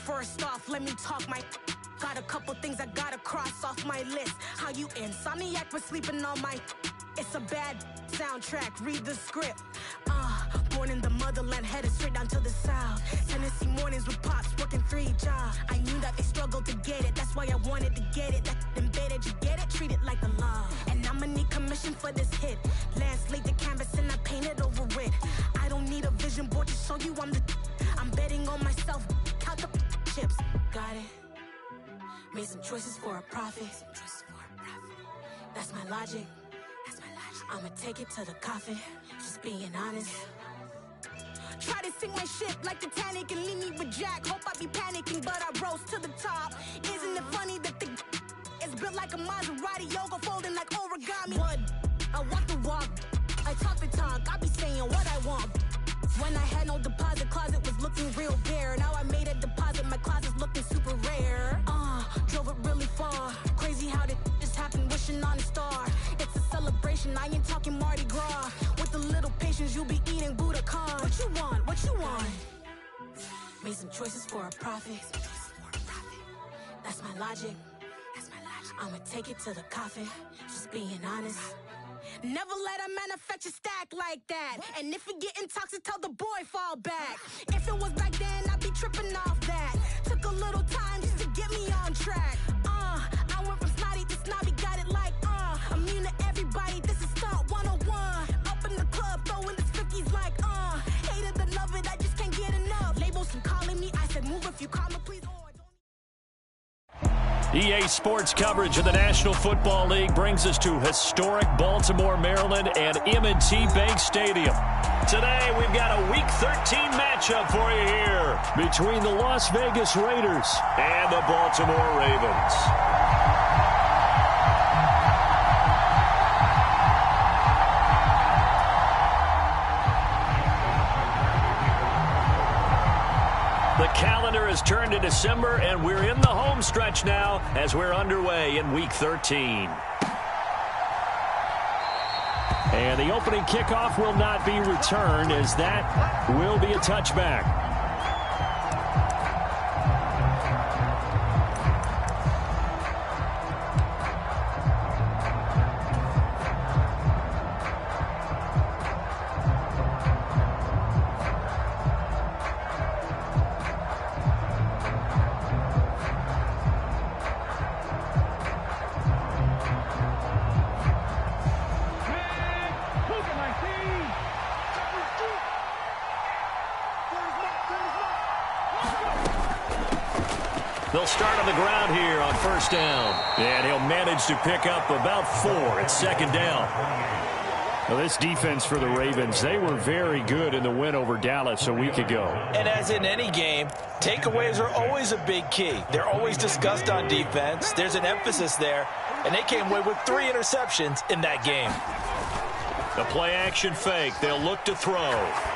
First off, let me talk my... Got a couple things I gotta cross off my list. How you insomniac for sleeping on my... It's a bad soundtrack, read the script. Born in the motherland, headed straight down to the south. Tennessee mornings with pops, working 3 jobs. I knew that they struggled to get it, that's why I wanted to get it. That embedded, you get it, treat it like the law. And I'ma need commission for this hit. Lance laid the canvas and I painted over it. I don't need a vision board to show you I'm the... I'm betting on myself, count the chips. Got it. Made some choices for a profit. That's my logic. I'ma take it to the coffin, just being honest. Try to sink my ship like Titanic and leave me with Jack. Hope I be panicking, but I rose to the top. Isn't it funny that the is built like a Maserati, yoga folding like origami? What? I walk the walk, I talk the talk, I be saying what I want. When I had no deposit, closet was looking real bare. Now I made a deposit, my closet's looking super rare. Drove it really far. Crazy how did just happen, wishing on a star. It's a celebration, I ain't talking Mardi Gras. With a little patience, you'll be eating Budokan. What you want? What you want? Made some choices for a profit. That's my logic. I'ma take it to the coffin, just being honest. Never let a manufacture stack like that. And if it getting toxic, tell the boy fall back. If it was back then, I'd be tripping off that. Took a little time just to get me on track. I went from snotty to snobby, got it like, immune to everybody, this is stunt 101. Up in the club, throwing the 50s like, hate it and love it, I just can't get enough. Labels from calling me, I said move if you call me, please. EA Sports coverage of the National Football League brings us to historic Baltimore, Maryland, and M&T Bank Stadium. Today, we've got a Week 13 matchup for you here between the Las Vegas Raiders and the Baltimore Ravens. The calendar has turned to December, and we're in the home stretch now as we're underway in Week 13. And the opening kickoff will not be returned, as that will be a touchback. They'll start on the ground here on first down. And he'll manage to pick up about 4 at second down. Well, this defense for the Ravens, they were very good in the win over Dallas a week ago. And as in any game, takeaways are always a big key. They're always discussed on defense. There's an emphasis there. And they came away with 3 interceptions in that game. The play-action fake. They'll look to throw.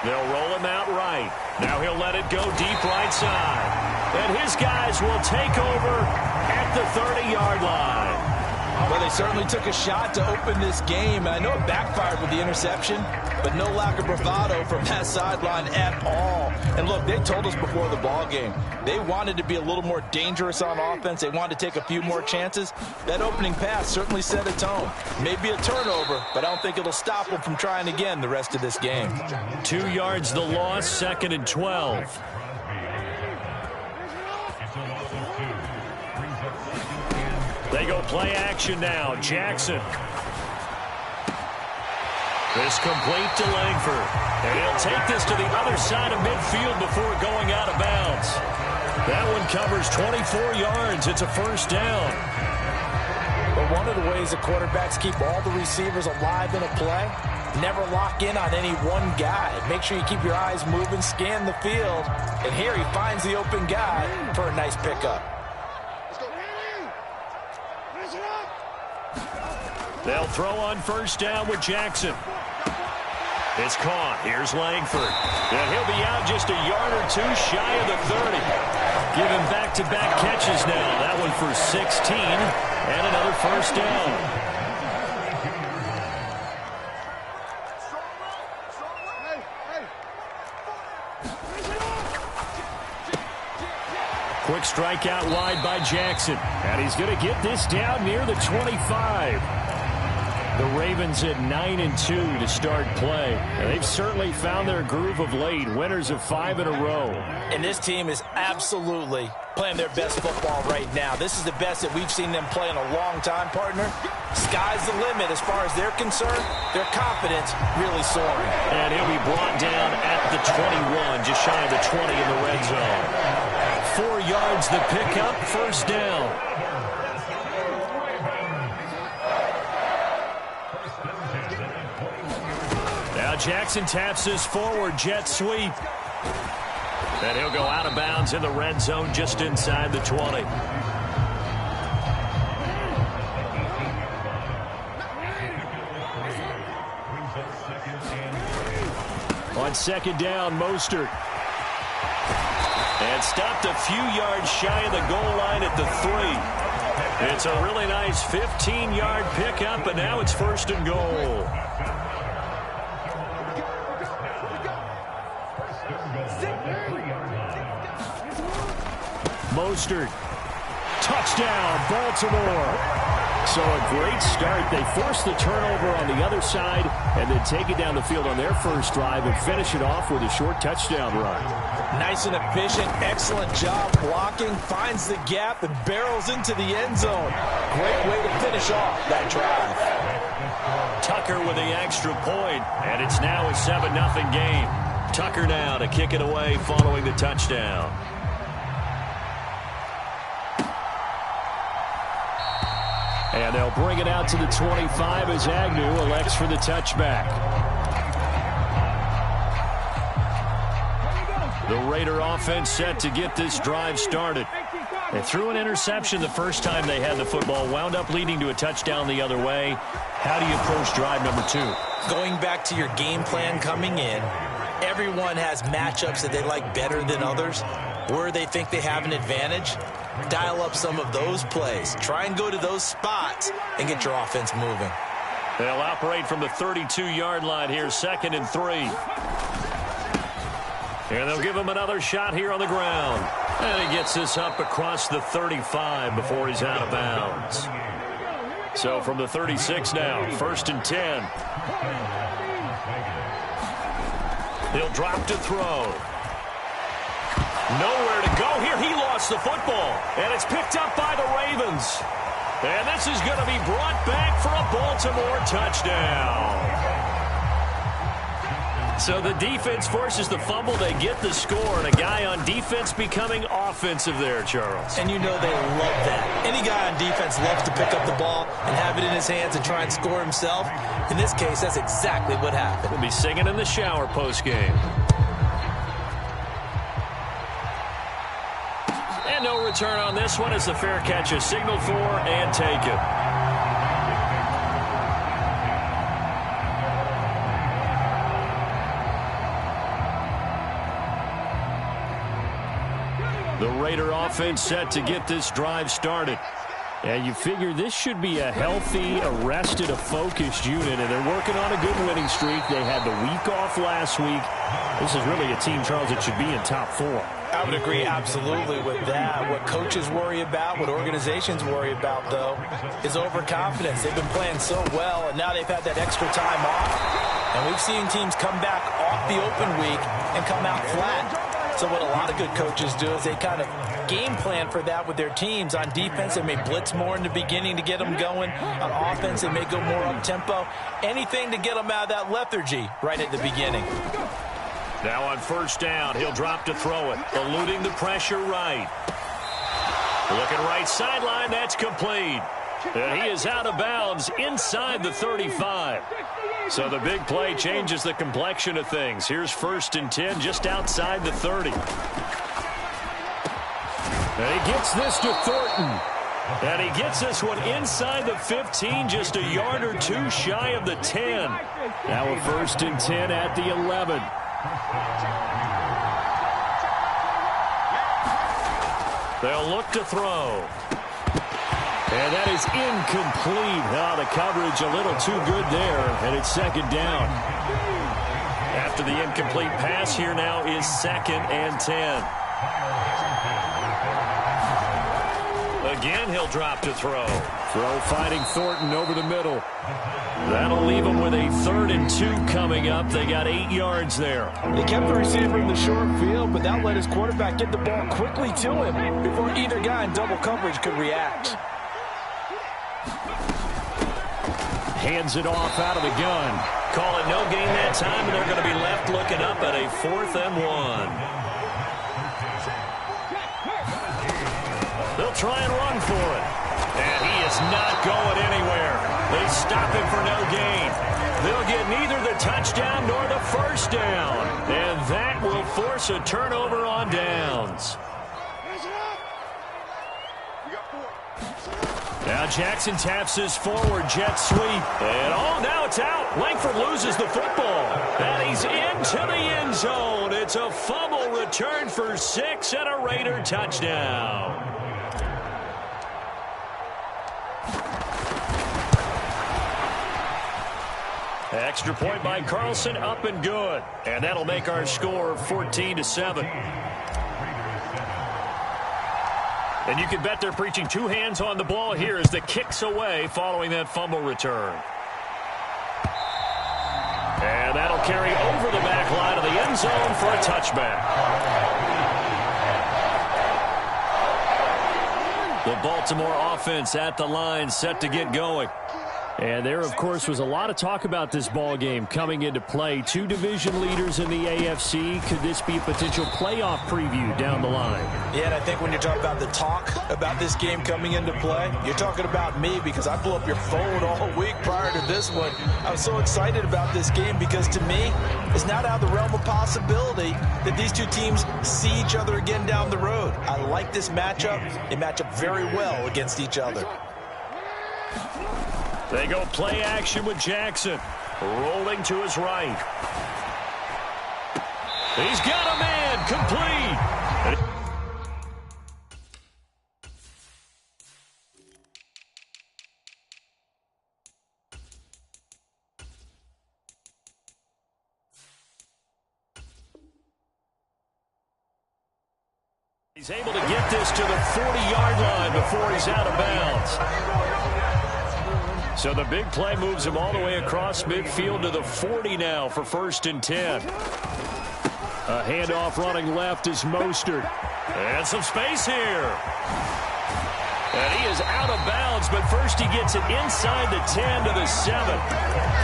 They'll roll him out right. Now he'll let it go deep right side. And his guys will take over at the 30-yard line. Well, they certainly took a shot to open this game. I know it backfired with the interception, but no lack of bravado from that sideline at all. And look, they told us before the ball game, they wanted to be a little more dangerous on offense. They wanted to take a few more chances. That opening pass certainly set a tone. Maybe a turnover, but I don't think it'll stop them from trying again the rest of this game. 2 yards the loss, 2nd and 12. They go play action now. Jackson. This complete to Langford. And he'll take this to the other side of midfield before going out of bounds. That one covers 24 yards. It's a first down. But one of the ways the quarterbacks keep all the receivers alive in a play, never lock in on any one guy. Make sure you keep your eyes moving, scan the field. And here he finds the open guy for a nice pickup. They'll throw on first down with Jackson. It's caught. Here's Langford. And he'll be out just a yard or 2 shy of the 30. Give him back-to-back catches now. That one for 16 and another first down. strike out wide by Jackson. And he's going to get this down near the 25. The Ravens at 9-2 to start play. And they've certainly found their groove of late. Winners of 5 in a row. And this team is absolutely playing their best football right now. This is the best that we've seen them play in a long time, partner. Sky's the limit as far as they're concerned. Their confidence really soaring. And he'll be brought down at the 21, just shy of the 20 in the red zone. 4 yards the pickup, first down. Now Jackson taps this forward jet sweep. And he'll go out of bounds in the red zone just inside the 20. On second down, Mostert. And stopped a few yards shy of the goal line at the 3. It's a really nice 15-yard pickup, and now it's first and goal. Mostert. Touchdown, Baltimore. So a great start. They force the turnover on the other side and then take it down the field on their first drive and finish it off with a short touchdown run. Nice and efficient. Excellent job blocking. Finds the gap and barrels into the end zone. Great way to finish off that drive. Tucker with the extra point, and it's now a 7-0 game. Tucker now to kick it away following the touchdown. And they'll bring it out to the 25 as Agnew elects for the touchback. The Raider offense set to get this drive started. They threw an interception the first time they had the football, wound up leading to a touchdown the other way. How do you approach drive number 2? Going back to your game plan coming in, everyone has matchups that they like better than others, where they think they have an advantage. Dial up some of those plays. Try and go to those spots and get your offense moving. They'll operate from the 32-yard line here, 2nd and 3. And they'll give him another shot here on the ground. And he gets this up across the 35 before he's out of bounds. So from the 36 now, 1st and 10. He'll drop to throw. Nowhere to go here. He lost the football. And it's picked up by the Ravens. And this is going to be brought back for a Baltimore touchdown. So the defense forces the fumble. They get the score. And a guy on defense becoming offensive there, Charles. And you know they love that. Any guy on defense loves to pick up the ball and have it in his hands and try and score himself. In this case, that's exactly what happened. He'll be singing in the shower postgame. And no return on this one as the fair catch is signaled for and taken. The Raider offense set to get this drive started. And you figure this should be a healthy, a rested, a focused unit, and they're working on a good winning streak. They had the week off last week. This is really a team, Charles, that should be in top 4. I would agree absolutely with that. What coaches worry about, what organizations worry about, though, is overconfidence. They've been playing so well, and now they've had that extra time off. And we've seen teams come back off the open week and come out flat. So what a lot of good coaches do is they kind of game plan for that with their teams. On defense, they may blitz more in the beginning to get them going. On offense, they may go more up-tempo. Anything to get them out of that lethargy right at the beginning. Now on first down, he'll drop to throw it, eluding the pressure right. Looking right sideline, that's complete. And he is out of bounds inside the 35. So the big play changes the complexion of things. Here's 1st and 10 just outside the 30. And he gets this to Thornton. And he gets this one inside the 15, just a yard or 2 shy of the 10. Now a 1st and 10 at the 11. They'll look to throw. And that is incomplete. Now the coverage a little too good there, and it's 2nd down. After the incomplete pass, here now is 2nd and 10. Again, he'll drop to throw. Throw fighting Thornton over the middle. That'll leave them with a 3rd and 2 coming up. They got 8 yards there. They kept the receiver in the short field, but that let his quarterback get the ball quickly to him before either guy in double coverage could react. Hands it off out of the gun. Call it no gain that time, and they're going to be left looking up at a 4th and 1. They'll try and run for it. And he is not going anywhere. They stop him for no gain. They'll get neither the touchdown nor the first down. And that will force a turnover on downs. Now Jackson taps his forward jet sweep. And now it's out. Langford loses the football. And he's into the end zone. It's a fumble return for 6 and a Raider touchdown. Extra point by Carlson, up and good. And that'll make our score 14-7. And you can bet they're preaching 2 hands on the ball here as the kick's away following that fumble return. And that'll carry over the back line of the end zone for a touchback. The Baltimore offense at the line, set to get going. And there, of course, was a lot of talk about this ball game coming into play. 2 division leaders in the AFC. Could this be a potential playoff preview down the line? Yeah, and I think when you're talking about the talk about this game coming into play, you're talking about me because I blew up your phone all week prior to this one. I was so excited about this game because to me, it's not out of the realm of possibility that these 2 teams see each other again down the road. I like this matchup. They match up very well against each other. They go play action with Jackson. Rolling to his right. He's got a man. Complete. He's able to get this to the 40-yard line before he's out of bounds. So the big play moves him all the way across midfield to the 40 now for 1st and 10. A handoff running left is Mostert. And some space here. And he is out of bounds, but first he gets it inside the 10 to the 7.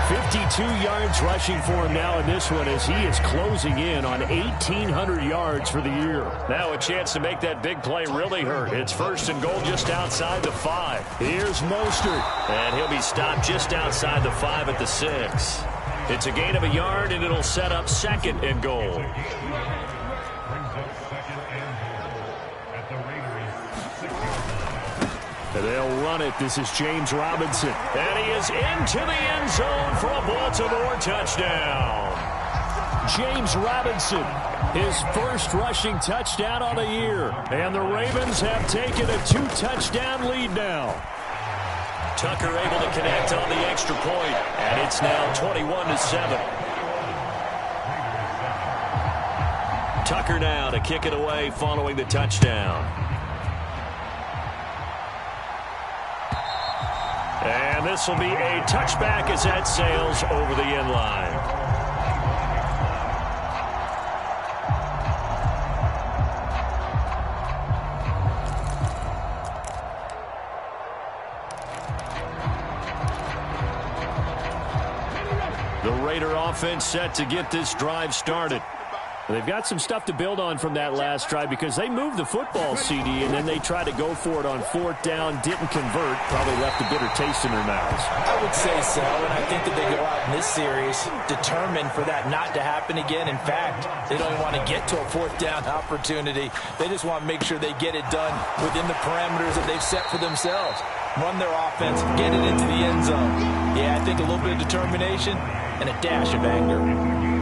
52 yards rushing for him now in this one as he is closing in on 1,800 yards for the year. Now a chance to make that big play really hurt. It's 1st and goal just outside the 5. Here's Mostert. And he'll be stopped just outside the 5 at the 6. It's a gain of a yard, and it'll set up 2nd and goal. And they'll run it. This is James Robinson. And he is into the end zone for a Baltimore touchdown. James Robinson, his 1st rushing touchdown on the year. And the Ravens have taken a 2-touchdown lead now. Tucker able to connect on the extra point. And it's now 21-7. Tucker now to kick it away following the touchdown. And this will be a touchback as that sails over the end line. The Raider offense set to get this drive started. They've got some stuff to build on from that last drive because they moved the football, CD, and then they tried to go for it on 4th down, didn't convert, probably left a bitter taste in their mouths. I would say so, and I think that they go out in this series determined for that not to happen again. In fact, they don't even want to get to a 4th down opportunity. They just want to make sure they get it done within the parameters that they've set for themselves. Run their offense, get it into the end zone. Yeah, I think a little bit of determination and a dash of anger.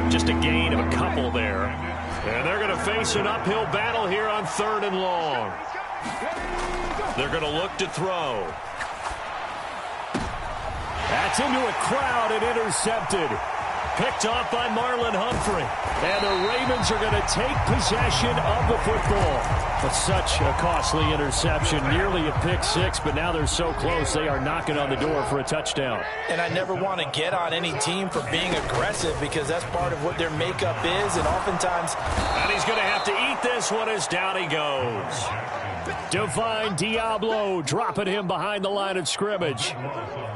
Just a gain of a couple there. And they're going to face an uphill battle here on 3rd and long. They're going to look to throw. That's into a crowd and intercepted. picked off by Marlon Humphrey. And the Ravens are going to take possession of the football. But such a costly interception, nearly a pick six, but now they're so close they are knocking on the door for a touchdown. And I never want to get on any team for being aggressive because that's part of what their makeup is, and oftentimes... And he's going to have to eat this one as down he goes. Divine Diablo dropping him behind the line of scrimmage.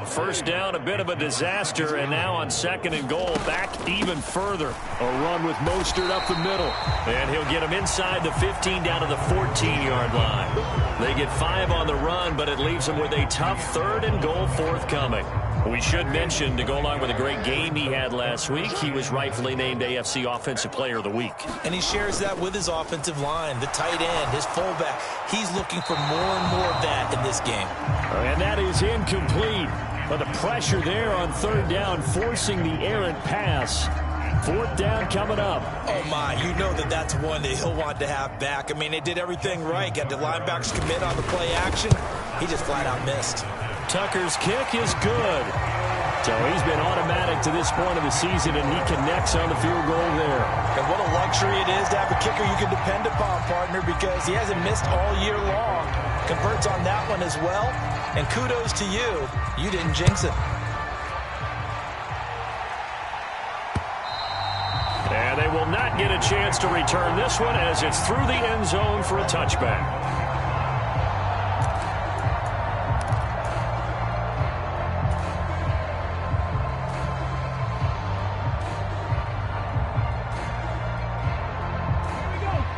First down, a bit of a disaster, and now on second and goal, back even further. A run with Mostert up the middle, and he'll get him inside the 15 down to the 14-yard line. They get 5 on the run, but it leaves them with a tough third and goal forthcoming. We should mention, to go along with a great game he had last week, he was rightfully named AFC Offensive Player of the Week. And he shares that with his offensive line, the tight end, his fullback. He's looking for more and more of that in this game. And that is incomplete. But the pressure there on third down, forcing the errant pass. Fourth down coming up. Oh, my. You know that that's one that he'll want to have back. I mean, they did everything right. Got the linebackers commit on the play action. He just flat out missed. Tucker's kick is good. So he's been automatic to this point of the season, and he connects on the field goal there. And what a luxury it is to have a kicker you can depend upon, partner, because he hasn't missed all year long. Converts on that one as well. And kudos to you. You didn't jinx it. And they will not get a chance to return this one as it's through the end zone for a touchback.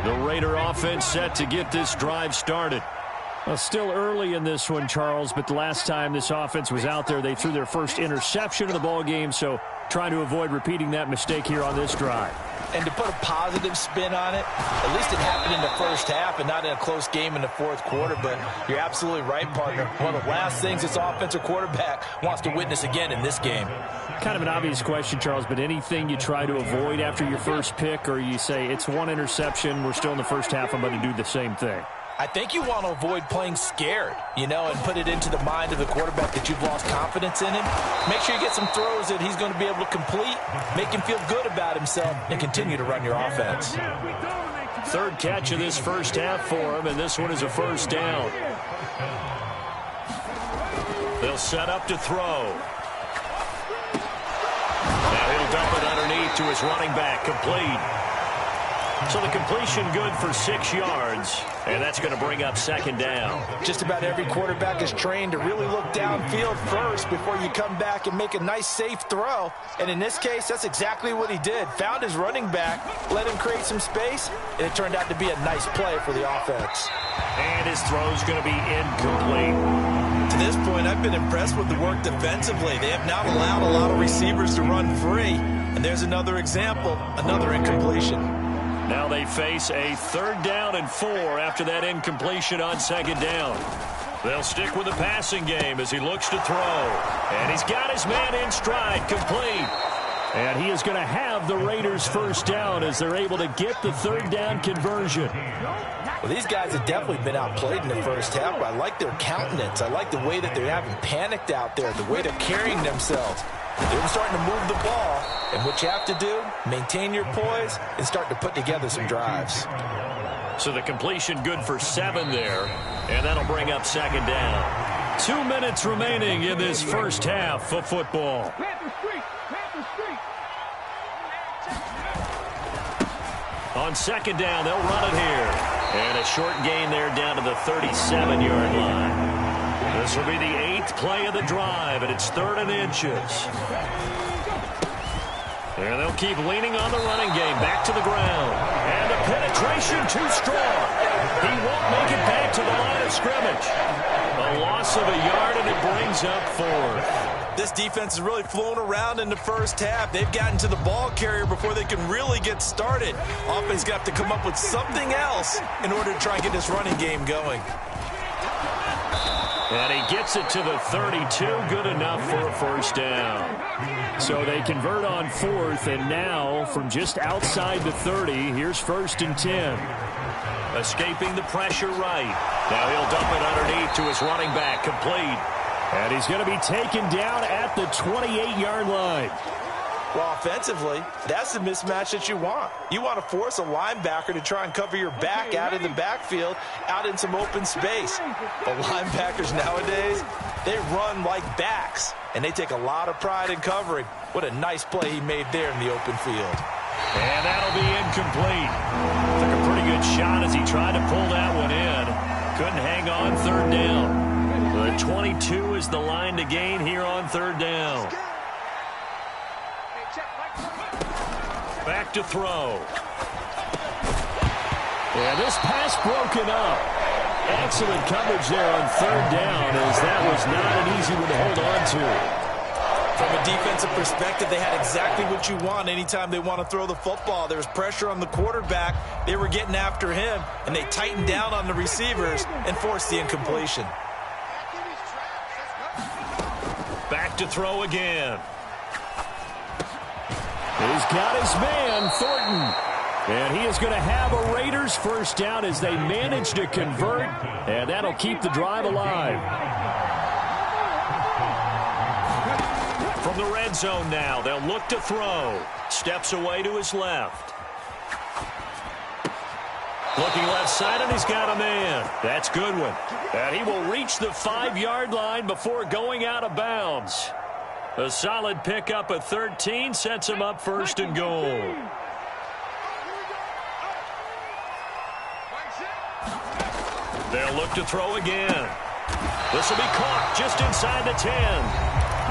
The Raider offense set to get this drive started. Well, still early in this one, Charles, but the last time this offense was out there, they threw their first interception of the ball game, so trying to avoid repeating that mistake here on this drive. And to put a positive spin on it, at least it happened in the first half and not in a close game in the fourth quarter, but you're absolutely right, partner. One of the last things this offensive quarterback wants to witness again in this game. Kind of an obvious question, Charles, but anything you try to avoid after your first pick, or you say it's one interception, we're still in the first half, I'm going to do the same thing? I think you want to avoid playing scared, and put it into the mind of the quarterback that you've lost confidence in him. Make sure you get some throws that he's going to be able to complete, make him feel good about himself, and continue to run your offense. Third catch of this first half for him, and this one is a first down. They'll set up to throw. Now he'll dump it underneath to his running back, complete. So the completion good for 6 yards, and that's going to bring up second down. Just about every quarterback is trained to really look downfield first before you come back and make a nice, safe throw. And in this case, that's exactly what he did. Found his running back, let him create some space, and it turned out to be a nice play for the offense. And his throw's going to be incomplete. To this point, I've been impressed with the work defensively. They have not allowed a lot of receivers to run free. And there's another example, another incompletion. Now they face a third down and 4 after that incompletion on second down. They'll stick with the passing game as he looks to throw. And he's got his man in stride, complete. And he is going to have the Raiders first down as they're able to get the third down conversion. Well, these guys have definitely been outplayed in the first half, but I like their countenance. I like the way that they haven't panicked out there, the way they're carrying themselves. They're starting to move the ball, and what you have to do, maintain your poise and start to put together some drives. So the completion good for 7 there, and that'll bring up second down. 2 minutes remaining in this first half of football. On second down, they'll run it here. And a short gain there down to the 37-yard line. This will be the 8th play of the drive, and it's 3rd and inches. And they'll keep leaning on the running game. Back to the ground. And the penetration too strong. He won't make it back to the line of scrimmage. A loss of a yard, and it brings up 4th. This defense is really flown around in the first half. They've gotten to the ball carrier before they can really get started. Offense got to come up with something else in order to try and get this running game going. And he gets it to the 32, good enough for a first down. So they convert on 4th, and now from just outside the 30, here's 1st and 10. Escaping the pressure right. Now he'll dump it underneath to his running back, complete. And he's going to be taken down at the 28-yard line. Well, offensively, that's the mismatch that you want. You want to force a linebacker to try and cover your back out in the backfield, out in some open space. But linebackers nowadays, they run like backs, and they take a lot of pride in covering. What a nice play he made there in the open field. And that'll be incomplete. Took a pretty good shot as he tried to pull that one in. Couldn't hang on third down. The 22 is the line to gain here on third down. Back to throw. And this pass broken up. Excellent coverage there on third down, as that was not an easy one to hold on to. From a defensive perspective, they had exactly what you want anytime they want to throw the football. There was pressure on the quarterback. They were getting after him, and they tightened down on the receivers and forced the incompletion. Back to throw again. He's got his man, Thornton. And he is going to have a Raiders first down as they manage to convert, and that'll keep the drive alive. From the red zone now, they'll look to throw. Steps away to his left. Looking left side, and he's got a man. That's Goodwin. And he will reach the 5-yard line before going out of bounds. A solid pickup at 13 sets him up first and goal. They'll look to throw again. This will be caught just inside the 10.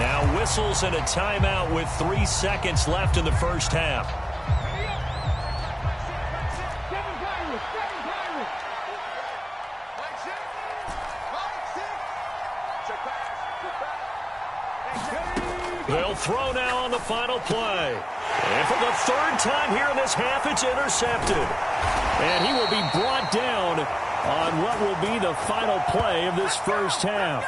Now whistles and a timeout with 3 seconds left in the first half. They'll throw now on the final play. And for the third time here in this half, it's intercepted. And he will be brought down on what will be the final play of this first half.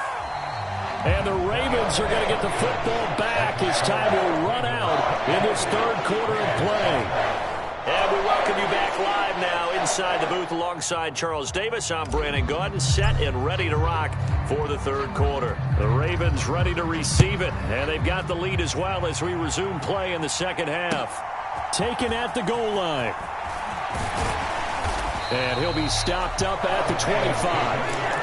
And the Ravens are going to get the football back as time will run out in this third quarter of play. And we welcome you back live now inside the booth alongside Charles Davis. I'm Brandon Gaudin, set and ready to rock for the third quarter. The Ravens ready to receive it, and they've got the lead as well as we resume play in the second half. Taken at the goal line. And he'll be stopped up at the 25.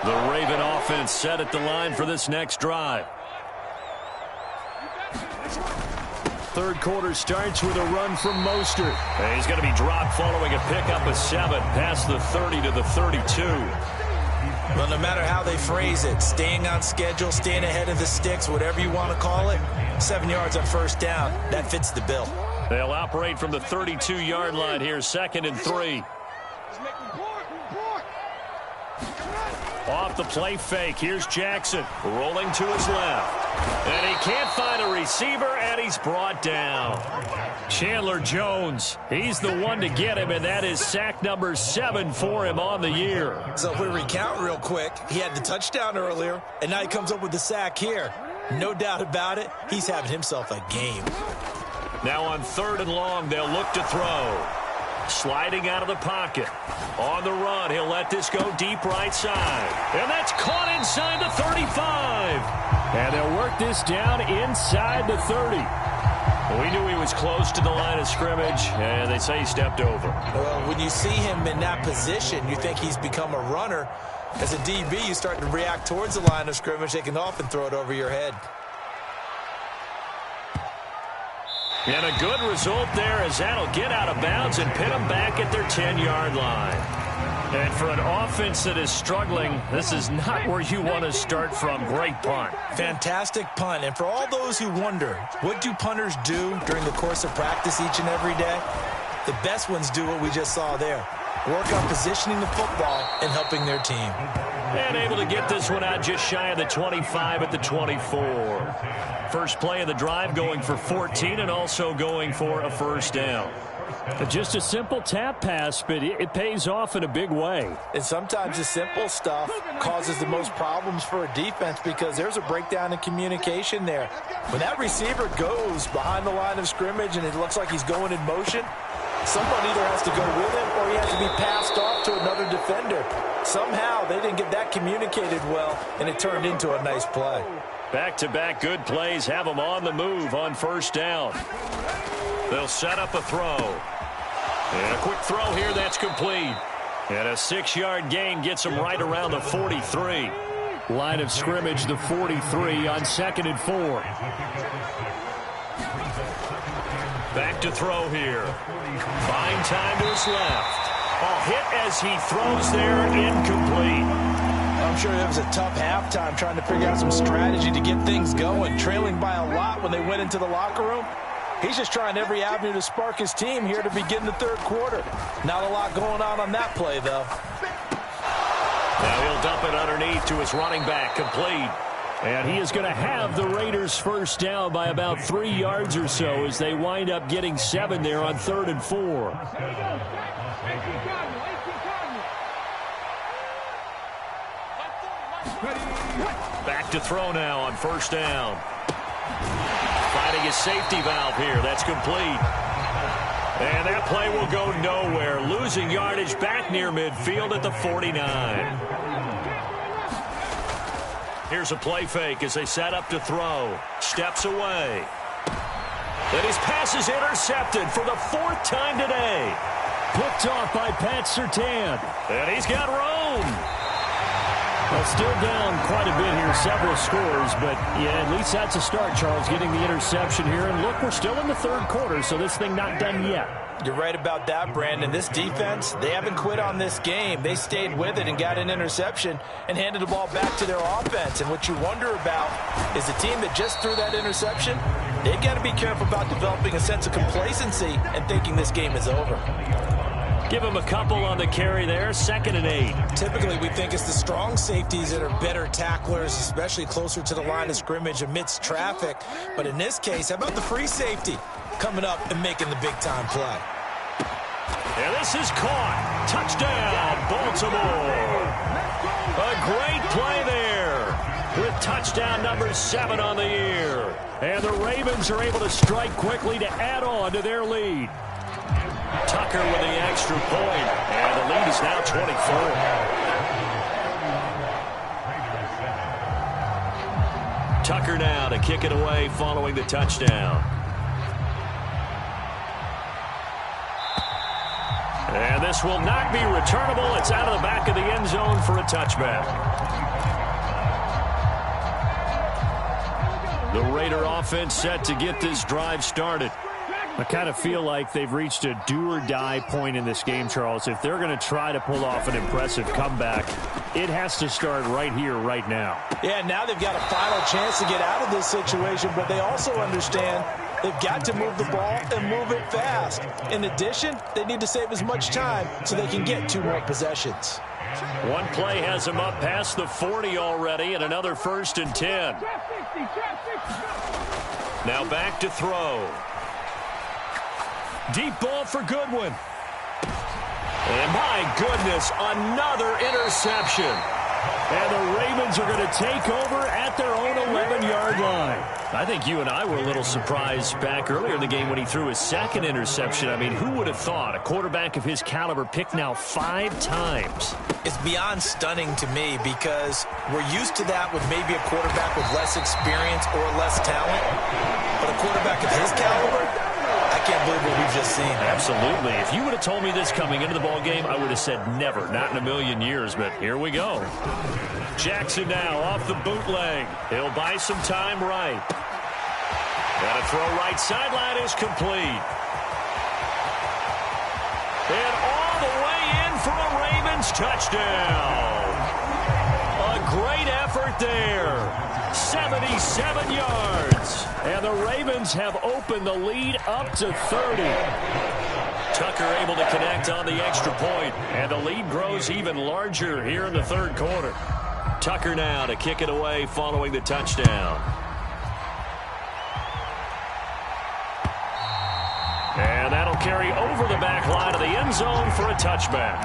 The Raven offense set at the line for this next drive. Third quarter starts with a run from Mostert. And he's going to be dropped following a pickup of 7 past the 30 to the 32. Well, no matter how they phrase it, staying on schedule, staying ahead of the sticks, whatever you want to call it, 7 yards on first down, that fits the bill. They'll operate from the 32-yard line here, 2nd and 3. Off the play fake, here's Jackson rolling to his left. And he can't find a receiver, and he's brought down. Chandler Jones, he's the one to get him, and that is sack number 7 for him on the year. So if we recount real quick, he had the touchdown earlier, and now he comes up with the sack here. No doubt about it, he's having himself a game. Now on 3rd and long, they'll look to throw. Sliding out of the pocket. On the run, he'll let this go deep right side. And that's caught inside the 35. And they'll work this down inside the 30. We knew he was close to the line of scrimmage, and they say he stepped over. Well, when you see him in that position, you think he's become a runner. As a DB, you start to react towards the line of scrimmage. They can often throw it over your head. And a good result there as that'll get out of bounds and pin them back at their 10-yard line. And for an offense that is struggling, this is not where you want to start from. Great punt. Fantastic punt. And for all those who wonder, what do punters do during the course of practice each and every day? The best ones do what we just saw there. Work on positioning the football and helping their team. And able to get this one out just shy of the 25 at the 24. First play of the drive going for 14 and also going for a first down. Just a simple tap pass, but it pays off in a big way. And sometimes the simple stuff causes the most problems for a defense because there's a breakdown in communication there. When that receiver goes behind the line of scrimmage and it looks like he's going in motion, Someone either has to go with him or he has to be passed off to another defender. Somehow they didn't get that communicated well, and it turned into a nice play. Back-to-back good plays have them on the move on first down. They'll set up a throw. And a quick throw here that's complete. And a 6-yard gain gets them right around the 43. Line of scrimmage, the 43 on 2nd and 4. Back to throw here. Fine time to his left. A hit as he throws there, incomplete. I'm sure it was a tough halftime trying to figure out some strategy to get things going. Trailing by a lot when they went into the locker room. He's just trying every avenue to spark his team here to begin the third quarter. Not a lot going on that play, though. Now he'll dump it underneath to his running back, complete. And he is going to have the Raiders first down by about 3 yards or so as they wind up getting 7 there on 3rd and 4. Back to throw now on first down. Finding his safety valve here. That's complete. And that play will go nowhere. Losing yardage back near midfield at the 49. Here's a play fake as they set up to throw. Steps away. And his pass is intercepted for the 4th time today. Picked off by Pat Surtain. And he's got room. Well, still down quite a bit here, several scores, but yeah, at least that's a start, Charles, getting the interception here. And look, we're still in the third quarter, so this thing not done yet. You're right about that, Brandon. This defense, they haven't quit on this game. They stayed with it and got an interception and handed the ball back to their offense. And what you wonder about is the team that just threw that interception, they've got to be careful about developing a sense of complacency and thinking this game is over. Give him a couple on the carry there, 2nd and 8. Typically, we think it's the strong safeties that are better tacklers, especially closer to the line of scrimmage amidst traffic. But in this case, how about the free safety coming up and making the big-time play? And this is caught. Touchdown, Baltimore. A great play there with touchdown number 7 on the year. And the Ravens are able to strike quickly to add on to their lead. Tucker with the extra point, and the lead is now 24. Tucker now to kick it away following the touchdown. And this will not be returnable. It's out of the back of the end zone for a touchback. The Raider offense set to get this drive started. I kind of feel like they've reached a do-or-die point in this game, Charles. If they're going to try to pull off an impressive comeback, it has to start right here, right now. Yeah, now they've got a final chance to get out of this situation, but they also understand they've got to move the ball and move it fast. In addition, they need to save as much time so they can get 2 more possessions. One play has them up past the 40 already, and another 1st and 10. Now back to throw. Deep ball for Goodwin. And my goodness, another interception. And the Ravens are going to take over at their own 11-yard line. I think you and I were a little surprised back earlier in the game when he threw his 2nd interception. I mean, who would have thought a quarterback of his caliber picked now 5 times? It's beyond stunning to me because we're used to that with maybe a quarterback with less experience or less talent. But a quarterback of his caliber, I can't believe what we've just seen. Absolutely. If you would have told me this coming into the ball game, I would have said never, not in a million years, but here we go. Jackson now off the bootleg. He'll buy some time right. Got a throw right sideline is complete. And all the way in for a Ravens touchdown. A great effort there. 77 yards. And the Ravens have opened the lead up to 30. Tucker able to connect on the extra point. And the lead grows even larger here in the third quarter. Tucker now to kick it away following the touchdown. And that'll carry over the back line of the end zone for a touchback.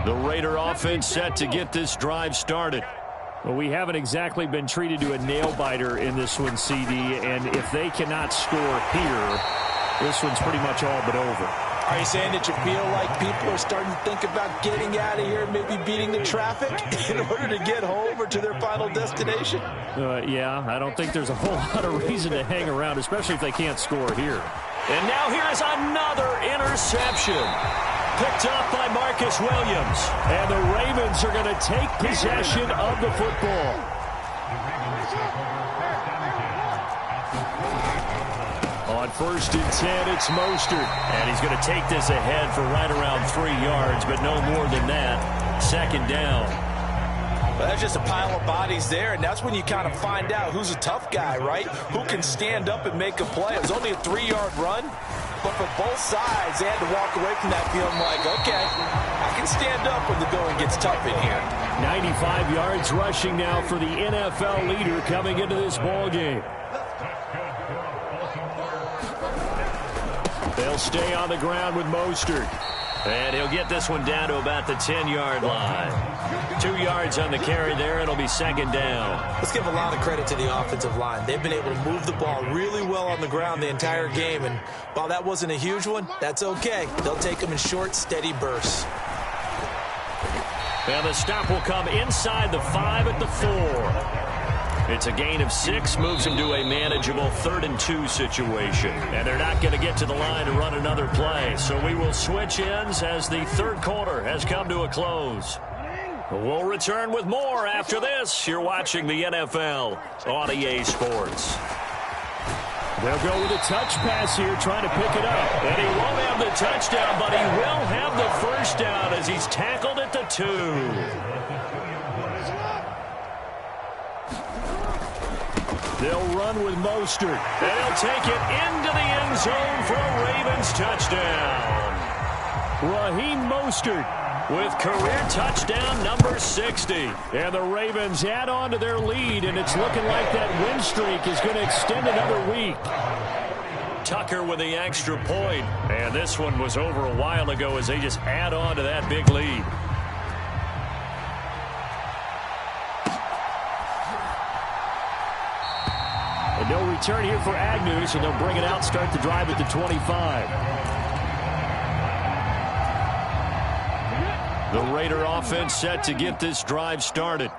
The Raider offense set to get this drive started. Well, we haven't exactly been treated to a nail-biter in this one, CD, and if they cannot score here, this one's pretty much all but over. Are you saying that you feel like people are starting to think about getting out of here, maybe beating the traffic in order to get home or to their final destination? Yeah, I don't think there's a whole lot of reason to hang around, especially if they can't score here. And now here is another interception. Picked up by Marcus Williams. And the Ravens are going to take possession of the football. On 1st and 10, it's Mostert. And he's going to take this ahead for right around 3 yards, but no more than that. 2nd down. Well, that's just a pile of bodies there, and that's when you kind of find out who's a tough guy, right? Who can stand up and make a play. It was only a 3-yard run, but for both sides, they had to walk away from that feeling like, okay, I can stand up when the going gets tough in here. 95 yards rushing now for the NFL leader coming into this ball game. They'll stay on the ground with Mostert. And he'll get this one down to about the 10-yard line. 2 yards on the carry there. It'll be 2nd down. Let's give a lot of credit to the offensive line. They've been able to move the ball really well on the ground the entire game. And while that wasn't a huge one, that's okay. They'll take them in short, steady bursts. And the stop will come inside the 5 at the 4. It's a gain of 6, moves him to a manageable 3rd and 2 situation. And they're not going to get to the line to run another play. So we will switch ends as the 3rd quarter has come to a close. We'll return with more after this. You're watching the NFL on EA Sports. They'll go with a touch pass here, trying to pick it up. And he won't have the touchdown, but he will have the 1st down as he's tackled at the 2. They'll run with Mostert. And he'll take it into the end zone for a Ravens touchdown. Raheem Mostert with career touchdown number 60. And the Ravens add on to their lead, and it's looking like that win streak is going to extend another week. Tucker with the extra point. And this one was over a while ago as they just add on to that big lead. And no return here for Agnew, so they'll bring it out, start the drive at the 25. The Raider offense set to get this drive started.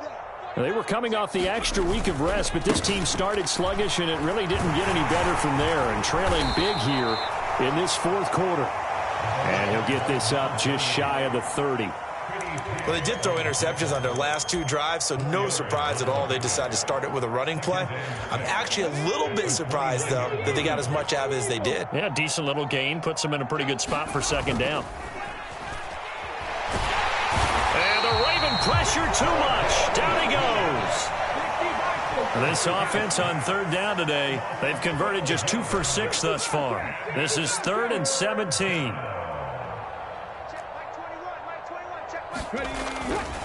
They were coming off the extra week of rest, but this team started sluggish, and it really didn't get any better from there. And trailing big here in this 4th quarter. And he'll get this up just shy of the 30. Well, they did throw interceptions on their last 2 drives, so no surprise at all they decided to start it with a running play. I'm actually a little bit surprised, though, that they got as much out of it as they did. Yeah, decent little gain. Puts them in a pretty good spot for 2nd down. And the Raven pressure too much. Down he goes. This offense on 3rd down today, they've converted just 2 for 6 thus far. This is 3rd and 17.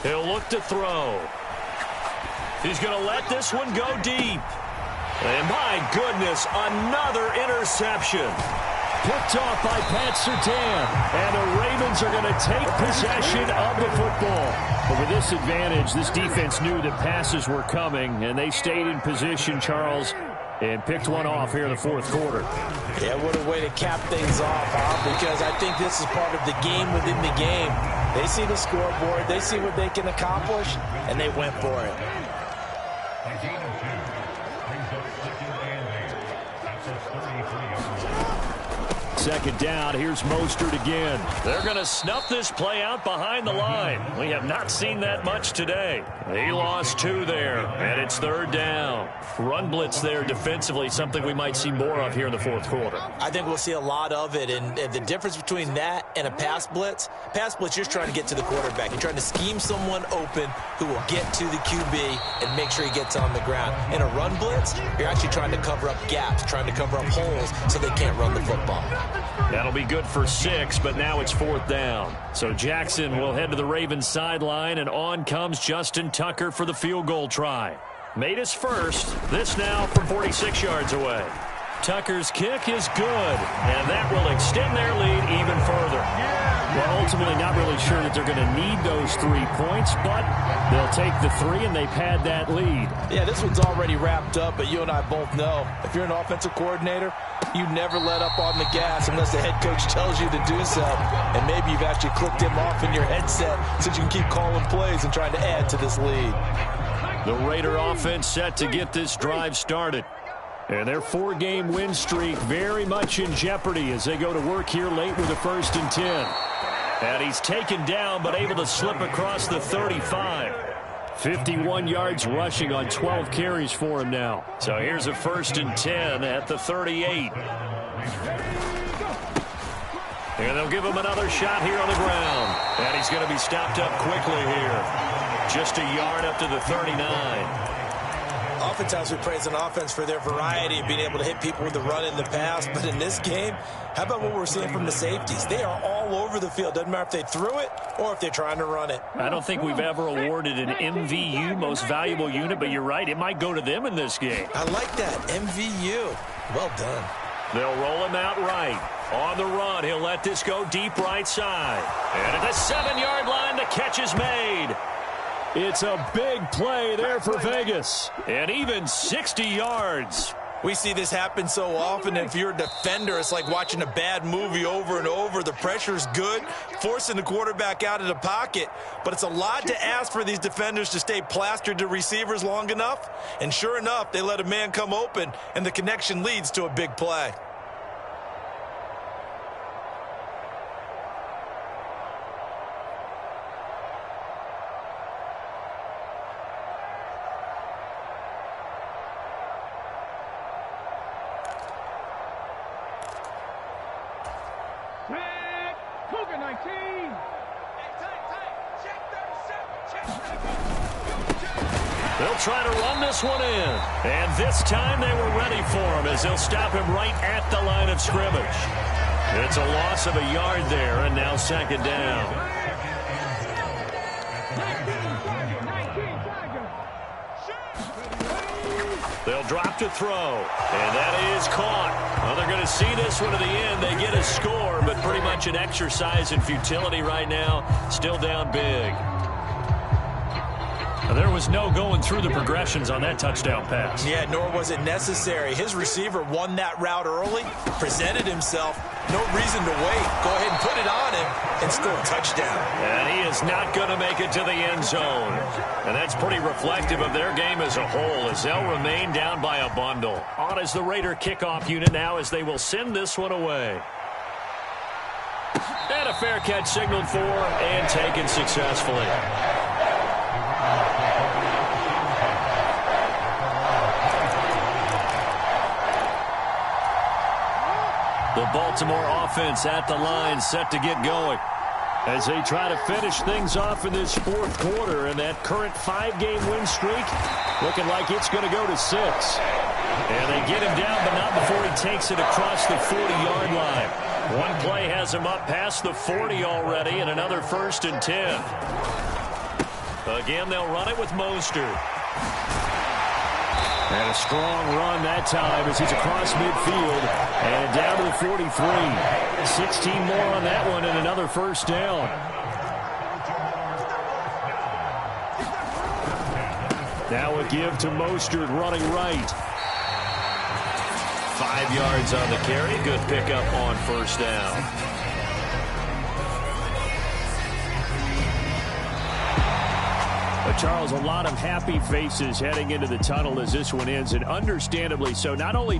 He'll look to throw. He's going to let this one go deep. And my goodness, another interception. Picked off by Pat Surtain. And the Ravens are going to take possession of the football. But with this advantage, this defense knew that passes were coming, and they stayed in position, Charles, and picked one off here in the 4th quarter. Yeah, what a way to cap things off, huh? Because I think this is part of the game within the game. They see the scoreboard, they see what they can accomplish, and they went for it. 2nd down, here's Mostert again. They're going to snuff this play out behind the line. We have not seen that much today. He lost 2 there, and it's 3rd down. Run blitz there defensively, something we might see more of here in the 4th quarter. I think we'll see a lot of it, and the difference between that and a pass blitz, you're trying to get to the quarterback. You're trying to scheme someone open who will get to the QB and make sure he gets on the ground. In a run blitz, you're actually trying to cover up gaps, trying to cover up holes so they can't run the football. That'll be good for 6, but now it's 4th down. So Jackson will head to the Ravens sideline, and on comes Justin Tucker for the field goal try. Made his first. This now from 46 yards away. Tucker's kick is good, and that will extend their lead even further. Well, ultimately not really sure that they're going to need those 3 points, but they'll take the 3 and they've had that lead. Yeah, this one's already wrapped up, but you and I both know if you're an offensive coordinator, you never let up on the gas unless the head coach tells you to do so. And maybe you've actually clicked him off in your headset so you can keep calling plays and trying to add to this lead. The Raider offense set to get this drive started. And their 4-game win streak very much in jeopardy as they go to work here late with a 1st and 10. And he's taken down but able to slip across the 35. 51 yards rushing on 12 carries for him now. So here's a 1st and 10 at the 38. And they'll give him another shot here on the ground. And he's going to be stopped up quickly here. Just a yard up to the 39. Oftentimes we praise an offense for their variety of being able to hit people with the run in the pass. But in this game, how about what we're seeing from the safeties? They are all over the field. Doesn't matter if they threw it or if they're trying to run it. I don't think we've ever awarded an MVU, most valuable unit, but you're right. It might go to them in this game. I like that. MVU. Well done. They'll roll him out right. On the run, he'll let this go deep right side. And at the 7-yard line, the catch is made. It's a big play there for Vegas. And even 60 yards. We see this happen so often. If you're a defender, it's like watching a bad movie over and over. The pressure's good, forcing the quarterback out of the pocket. But it's a lot to ask for these defenders to stay plastered to receivers long enough. And sure enough, they let a man come open, and the connection leads to a big play. They'll try to run this one in. And this time they were ready for him as they'll stop him right at the line of scrimmage. It's a loss of a yard there, and now 2nd down. They'll drop to throw, and that is caught. Well, they're going to see this one to the end. They get a score, but pretty much an exercise in futility right now. Still down big. There was no going through the progressions on that touchdown pass. Yeah, nor was it necessary. His receiver won that route early, presented himself. No reason to wait. Go ahead and put it on him and score a touchdown. And he is not going to make it to the end zone. And that's pretty reflective of their game as a whole as they'll remain down by a bundle. On as the Raider kickoff unit now as they will send this one away. And a fair catch signaled for and taken successfully. The Baltimore offense at the line set to get going as they try to finish things off in this 4th quarter, and that current 5-game win streak looking like it's going to go to 6. And they get him down, but not before he takes it across the 40-yard line. One play has him up past the 40 already, and another 1st and 10. Again, they'll run it with Mostert. And a strong run that time as he's across midfield and down to the 43. 16 more on that one and another 1st down. Now a give to Mostert running right. 5 yards on the carry. Good pickup on 1st down. Charles, a lot of happy faces heading into the tunnel as this one ends, and understandably so. Not only did